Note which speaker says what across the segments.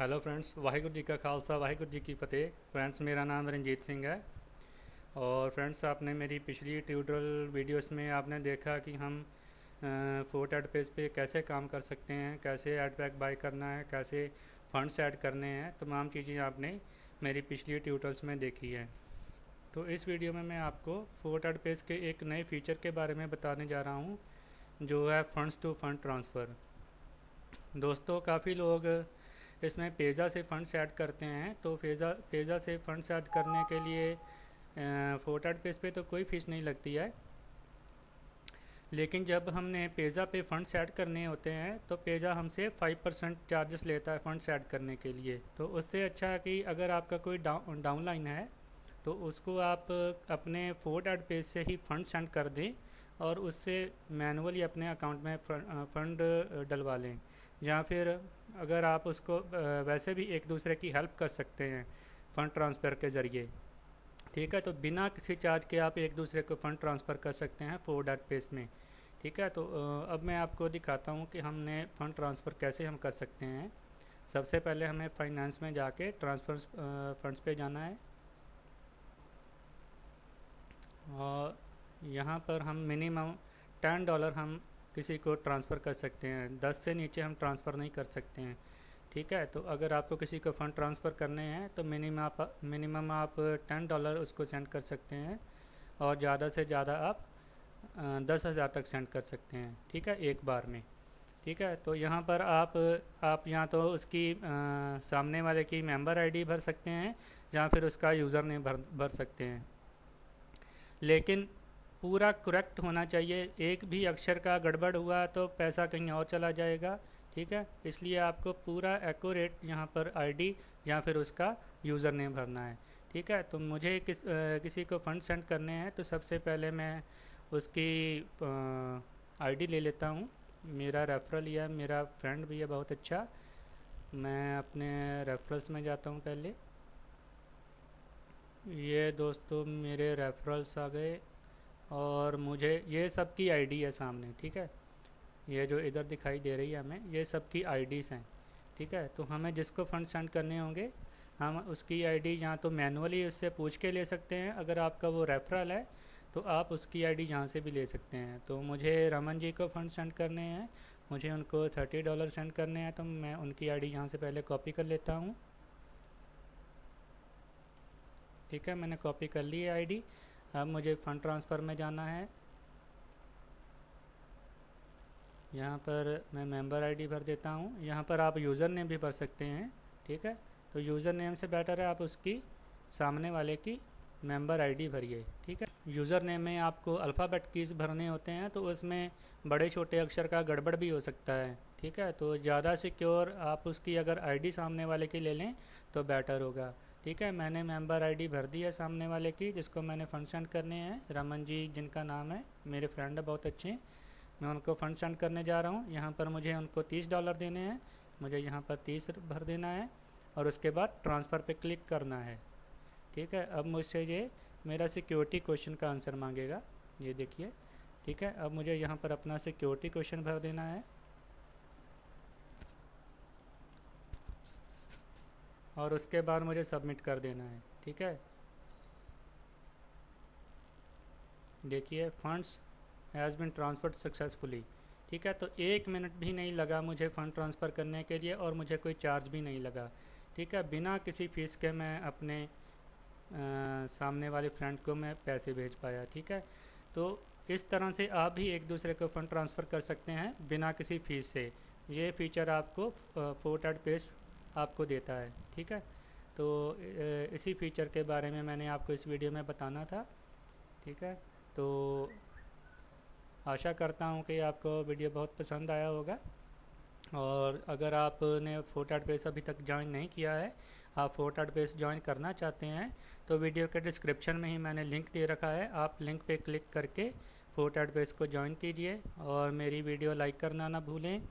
Speaker 1: Hello friends, Waheguru ji का खालसा वाहिगुरु जी की फ़तेह। फ्रेंड्स, मेरा नाम रंजीत सिंह है। और फ्रेंड्स, आपने मेरी पिछली ट्यूटोरियल वीडियोस में आपने देखा कि हम फोर्ट ऐड पेज पे कैसे काम कर सकते हैं, कैसे ऐड पैक बाय करना है, कैसे फंड्स ऐड करने हैं। तमाम चीज़ें आपने मेरी पिछली ट्यूटोरियल्स में देखी है। तो इस वीडियो में मैं आपको फोर्ट ऐड पेज के एक नए फीचर के बारे में बताने जा रहा हूँ, जो है फंड्स टू फंड ट्रांसफ़र। दोस्तों, काफ़ी लोग इसमें पेजा से फंड्स ऐड करते हैं। तो पेजा से फंड्स ऐड करने के लिए फोर्ट ऐड पेज पे तो कोई फ़ीस नहीं लगती है, लेकिन जब हमने पेजा पे फंड्स ऐड करने होते हैं तो पेजा हमसे 5% चार्जेस लेता है फंड्स ऐड करने के लिए। तो उससे अच्छा है कि अगर आपका कोई डाउनलाइन है तो उसको आप अपने फोर्ट ऐड पेज से ही फंड सेंड कर दें और उससे मैनुअली अपने अकाउंट में फ़ंड डलवा लें। या फिर अगर आप उसको वैसे भी एक दूसरे की हेल्प कर सकते हैं फ़ंड ट्रांसफ़र के ज़रिए। ठीक है, तो बिना किसी चार्ज के आप एक दूसरे को फ़ंड ट्रांसफ़र कर सकते हैं फोर्ट ऐड पेज में। ठीक है, तो अब मैं आपको दिखाता हूँ कि हमने फ़ंड ट्रांसफ़र कैसे हम कर सकते हैं। सबसे पहले हमें फाइनेंस में जाके ट्रांसफ़र फंड्स पे जाना है और यहाँ पर हम मिनिमम $10 हम किसी को ट्रांसफ़र कर सकते हैं। 10 से नीचे हम ट्रांसफ़र नहीं कर सकते हैं। ठीक है, तो अगर आपको किसी को फ़ंड ट्रांसफ़र करने हैं तो मिनिमम आप $10 उसको सेंड कर सकते हैं और ज़्यादा से ज़्यादा आप 10,000 तक सेंड कर सकते हैं। ठीक है, एक बार में। ठीक है, तो यहाँ पर आप या तो उसकी सामने वाले की मेंबर आईडी भर सकते हैं या फिर उसका यूज़र नेम भर सकते हैं, लेकिन पूरा करेक्ट होना चाहिए। एक भी अक्षर का गड़बड़ हुआ तो पैसा कहीं और चला जाएगा। ठीक है, इसलिए आपको पूरा एक्यूरेट यहाँ पर आईडी या फिर उसका यूज़र नेम भरना है। ठीक है, तो मुझे किसी को फ़ंड सेंड करने हैं तो सबसे पहले मैं उसकी आईडी ले लेता हूँ। मेरा रेफरल या मेरा फ्रेंड भी है बहुत अच्छा। मैं अपने रेफरल्स में जाता हूँ पहले। ये दोस्तों मेरे रेफरल्स आ गए और मुझे ये सब की आईडी है सामने। ठीक है, ये जो इधर दिखाई दे रही है हमें, ये सब की आईडीज़ हैं। ठीक है, तो हमें जिसको फ़ंड सेंड करने होंगे हम उसकी आईडी या तो मैनुअली उससे पूछ के ले सकते हैं। अगर आपका वो रेफरल है तो आप उसकी आईडी यहाँ से भी ले सकते हैं। तो मुझे रमन जी को फ़ंड सेंड करने हैं, मुझे उनको $30 सेंड करने हैं, तो मैं उनकी आईडी यहाँ से पहले कॉपी कर लेता हूँ। ठीक है, मैंने कॉपी कर ली है आईडी। अब मुझे फ़ंड ट्रांसफ़र में जाना है। यहाँ पर मैं मेंबर आईडी भर देता हूँ। यहाँ पर आप यूज़र नेम भी भर सकते हैं। ठीक है, तो यूज़र नेम से बेटर है आप उसकी सामने वाले की मेंबर आईडी भरिए। ठीक है, यूज़र नेम में आपको अल्फ़ाबेट कीज़ भरने होते हैं तो उसमें बड़े छोटे अक्षर का गड़बड़ भी हो सकता है। ठीक है, तो ज़्यादा सिक्योर आप उसकी अगर आईडी सामने वाले की ले लें तो बेटर होगा। ठीक है, मैंने मेंबर आईडी भर दी है सामने वाले की जिसको मैंने फ़ंड सेंड करने हैं। रमन जी जिनका नाम है, मेरे फ्रेंड है बहुत अच्छे। मैं उनको फ़ंड सेंड करने जा रहा हूँ। यहाँ पर मुझे उनको $30 देने हैं, मुझे यहाँ पर 30 भर देना है और उसके बाद ट्रांसफ़र पे क्लिक करना है। ठीक है, अब मुझसे ये मेरा सिक्योरिटी क्वेश्चन का आंसर मांगेगा, ये देखिए। ठीक है, अब मुझे यहाँ पर अपना सिक्योरिटी क्वेश्चन भर देना है और उसके बाद मुझे सबमिट कर देना है। ठीक है, देखिए funds has been transferred successfully. ठीक है, तो 1 मिनट भी नहीं लगा मुझे फ़ंड ट्रांसफ़र करने के लिए और मुझे कोई चार्ज भी नहीं लगा। ठीक है, बिना किसी फ़ीस के मैं अपने सामने वाले फ्रेंड को मैं पैसे भेज पाया। ठीक है, तो इस तरह से आप भी एक दूसरे को फ़ंड ट्रांसफ़र कर सकते हैं बिना किसी फ़ीस से। ये फ़ीचर आपको फोर्ट ऐड पेज आपको देता है। ठीक है, तो इसी फ़ीचर के बारे में मैंने आपको इस वीडियो में बताना था। ठीक है, तो आशा करता हूँ कि आपको वीडियो बहुत पसंद आया होगा। और अगर आपने फोर्ट ऐड पेज अभी तक ज्वाइन नहीं किया है, आप फोर्ट ऐड पेज ज्वाइन करना चाहते हैं तो वीडियो के डिस्क्रिप्शन में ही मैंने लिंक दे रखा है। आप लिंक पे क्लिक करके फोर्ट ऐड पेज को ज्वाइन कीजिए और मेरी वीडियो लाइक करना ना भूलें,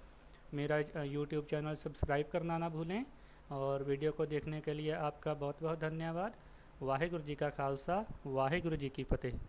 Speaker 1: मेरा यूट्यूब चैनल सब्सक्राइब करना ना भूलें। और वीडियो को देखने के लिए आपका बहुत बहुत धन्यवाद। वाहिगुरु जी का खालसा वाहिगुरु जी की फ़तेह।